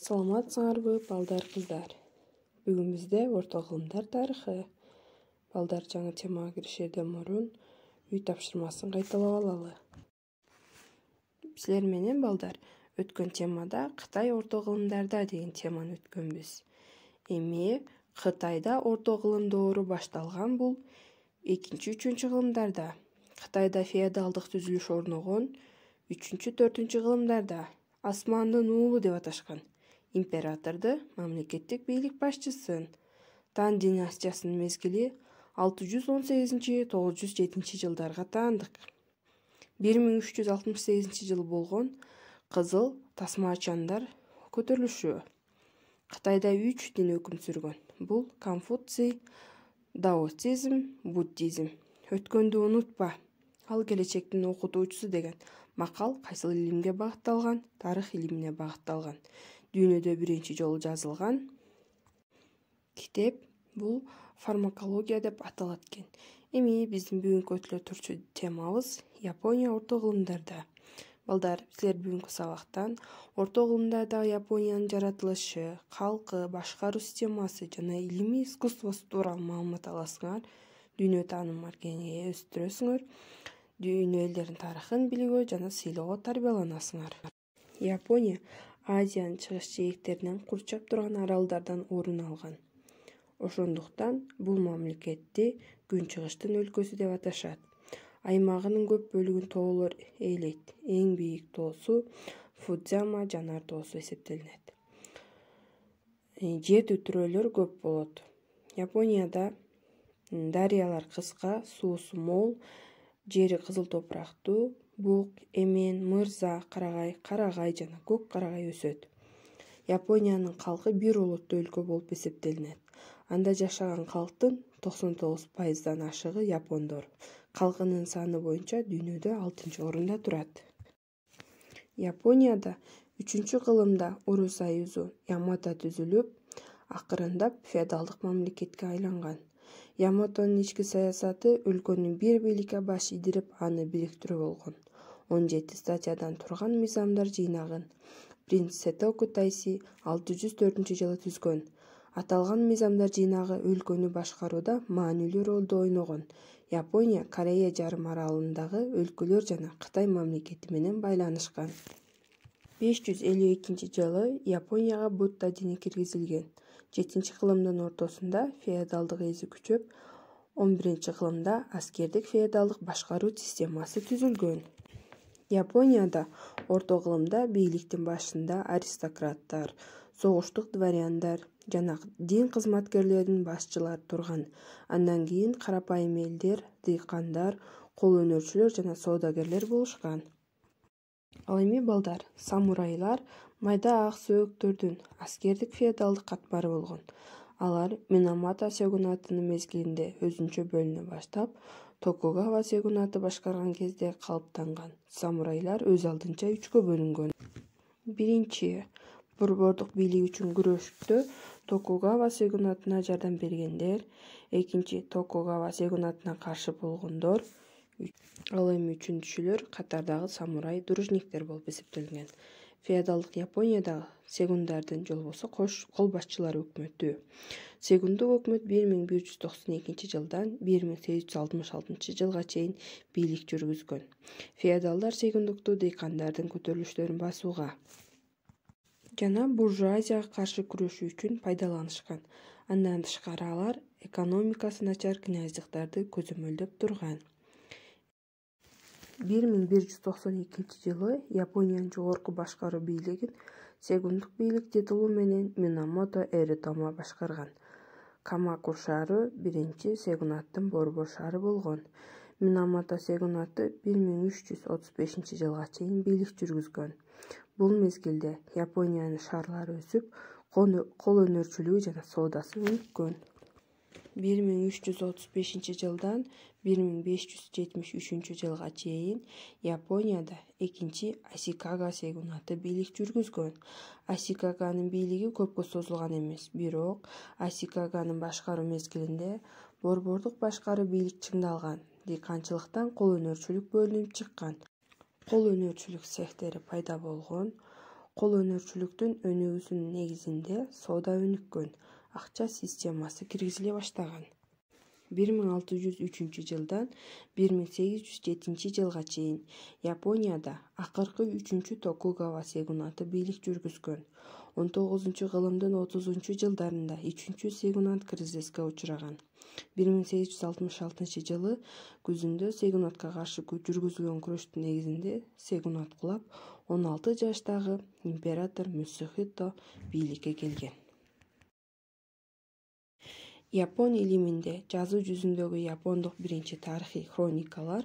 Саламатсыңарбы, балдар, кыздар. Бүгүн бизде орто кылымдар тарыхы. Балдар, жаңы темага киришерден мурун үй тапшырмасын кайталап алалы. Силер менен балдар, өткөн темада Кытай орто кылымдарда деген теманы өткөнбүз. Эми Кытайда орто кылым доору башталган бул 2-3 кылымдарда. Кытайда феодалдык түзүлүш орногон 3-4 кылымдарда Османдын уулу деп аташкан. Императорду мамлекеттик бийлик башчысын. Тан династиясынын мезгили 618-907 жылдарга таандык. 1368 жыл болгон Кызыл Тасмачандар көтөрүлүшү. Кытайда 3 дин өкүм сүргөн. Бул Конфуций, даосизм, буддизм. Өткөндү унутпа, ал келечектин окутуучусу деген макал кайсыл илимге багытталган? Тарых илимине багытталган. Дүйнөдө биринчи жолу жазылган китеп бул фармакология деп аталат экен. Эми биздин бүгүнкү өтүлө турчу темабыз Япония орто кылымдарда. Балдар, силер бүгүнкү сабактан орто кылымдарда Япониянын жаратылышы, калкы, башкаруу системасы жана илимий искусствосу тууралуу маалымат аласыңар. Дүйнө таанымыңар кеңейе өстүрөсүңөр. Дүйнө элдеринин тарыхын билүүгө жана сыйлоого тарбияланасыңар. Япония Азиянын чыгыш жээктеринен курчап турган аралдардан орун алган. Ошондуктан бул мамлекетти Күнчыгыштын өлкөсү деп аташат. Аймагынын көп бөлүгүн тоолор ээлейт. Эң бийик тоосу Фудзяма жанар тоосу эсептелинет. Жер түтүрөөлөр көп болот. Японияда дарыялар кыска, суусу мол, жери кызыл топурактуу, бук, эмен, мырза, карагай жана көк карагай өсөт. Япониянын калкы бир улуттуу өлкө болуп эсептелинет. Анда жашаган калктын 99%-дан ашыгы япондор. Калкынын саны боюнча дүйнөдө 6-орунда турат. Японияда 3-кылымда Уру союзу Ямато түзүлүп, акырындап феодалдык мамлекетке айланган. Яматонун ички саясаты өлкөнү бир бийликке баш ийдирип, аны бириктирүү болгон. 17 статьядан турган мыйзамдар жыйнагын принц Сетоку Тайси 604-жылы түзгөн. Аталган мыйзамдар жыйнагы өлкөнү башкарууда маанилүү ролду ойногон. Япония Корея жарым аралындагы өлкөлөр жана Кытай мамлекети менен байланышкан. 552-жылы Японияга Будда дини киргизилген. 7-кылымдын ортосунда феодалдык эзи күчөп, 11-кылымда аскердик феодалдык башкаруу системасы түзүлгөн. Японияда орто кылымда бийликтин башында аристократтар, согуштук дворяндар жана дин кызматкерлеринин башчылары турган. Андан кийин карапайым элдер, дыйкандар, кол өнөрчүлөр жана соодагерлер болушкан. Ал эми балдар, самурайлар майда ак сөөктөрдүн аскердик феодалдык катмары болгон. Алар Минамото сегунатынын мезгилинде өзүнчө бөлүнө баштап, Токугава сегунаты башкарган кезде калыптанган. Самурайлар өз алдынча 3-кө бөлүнгөн. Биринчи, борбордук бийлик үчүн күрөштө Токугава сегунатына жардам бергендер. Экинчи, Токугава сегунатына каршы болгондор. Ал эми үчүнчүлөр катардагы самурай дружниктер болуп эсептелген. Феодалдык Японияда сегундардын же болбосо кол башчылар өкмөтү. Сегундук өкмөт 1192 жылдан 1866 жылга чейин бийлик жүргүзгөн. Феодалдар сегундукту дыйкандардын көтөрүлүштөрүн басууга жана буржуазияга каршы күрөшүү үчүн пайдаланышкан. Андан тышкары алар экономикасы начар князьдыктарды көзөмөлдөп турган. 1192-жылы Япониянын жогорку башкаруу бийлигин сегундук бийлик титулу менен Минамото Эритома башкарган. Камакур шаары биринчи сегунаттын борбор шаары болгон. Минамото сегунаты 1335-жылга чейин бийлик жүргүзгөн. Бул мезгилде Япониянын шаарлары өсүп, кол өнөрчүлүгү жана соодасы өнүккөн. 1335-жылдан 1573-жылга чейин Японияда 2 Асикага сегунаты бийлик жүргүзгөн. Асикаганын бийлиги көпкө созулган эмес, бирок Асикаганын башкаруу мезгилинде борбордук башкаруу бийлик чыңдалган. Дыйканчылыктан кол өнөрчүлүк бөлүнүп чыккан. Кол өнөрчүлүк цехтери пайда болгон. Кол өнөрчүлүктүн өнүгүүсүнүн негизинде соода өнүккөн, акча системасы киргизиле баштаган. 1603 жылдан 1807 жылга чейин Японияда акыркы 3 Токугава сегунаты бийлик жүргүзгөн. 19-кылымдын 30-жылдарында 3 сегунат кризиске учураган. 1866 жылы күзүндө сегунатка каршы жүргүзүлгөн күрөштүн негизинде сегунат кулап, 16 жаштагы император Мусихито бийликке келген. Япон илиминде жазуу жүзүндөгү япондук биринчи тарыхый хроникалар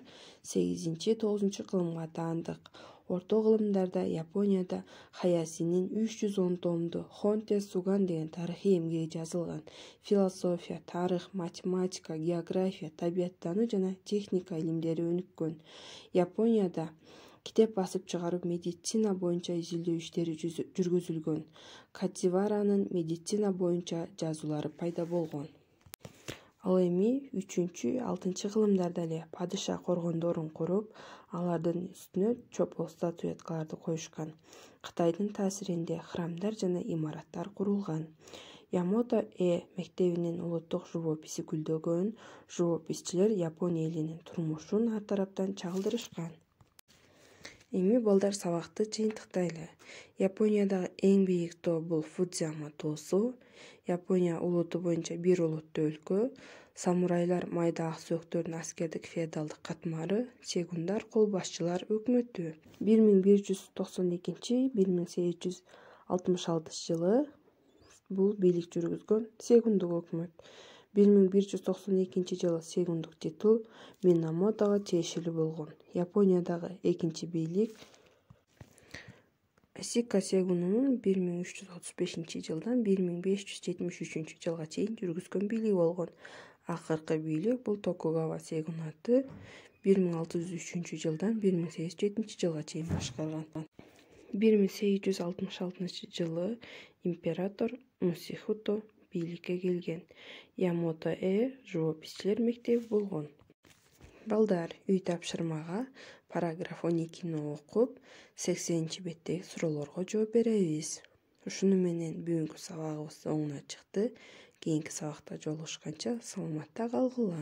8-9 кылымга таандык. Орто кылымдарда Японияда Хаясинин 310 томду Хонте Суган деген тарыхый эмгеги жазылган. Философия, тарых, математика, география, табияттануу жана техника илимдери өнүккөн. Японияда китеп басып чыгарып, медицина боюнча изилдөө иштери жүргүзүлгөн. Кадзиваранын медицина боюнча жазуулары пайда болгон. Ал эми 3-6 кылымдарда эле падыша коргондорун куруп, алардын үстүнө чопол статуэткаларды коюшкан. Кытайдын таасиринде храмдар жана имараттар курулган. Ямото мектебинин улуттук живописи гүлдөгөн. Живописчилер Япония элинин турмушун ар тараптан чагылдырышкан. Эми балдар сабакты жыйынтыктайлы. Япониядагы эң бийик тоо бул Фудзияма тоосу. Япония улуту боюнча бир улуттуу өлкө. Самурайлар майда ак сөөктөрдүн аскердик феодалдык катмары, сегундар кол башчылар өкмөтү. 1192-1866 жылы бул бийлик жүргүзгөн сегундук өкмөт. 1192 жылы сегундук титул Минамотого тиешелүү болгон. Япониядагы экинчи бийлик Асика сегунунун 1335 жылдан 1573 жылга чейин жүргүзгөн бийлиги болгон. Акыркы бийлик бул Токугава сегунаты 1603 жылдан 1807 жылга чейин башкарган. 1866 жылы император Мусихито бийликке келген. Ямото живописчилер мектеби болгон. Балдар, үй тапшырмага параграф 12-ни окуп, 80-беттеги суроолорго жооп беребиз. Ушуну менен бүгүнкү сабагыбыз оңуна чыкты. Кийинки сабакта жолугушканча саламатта калгыла.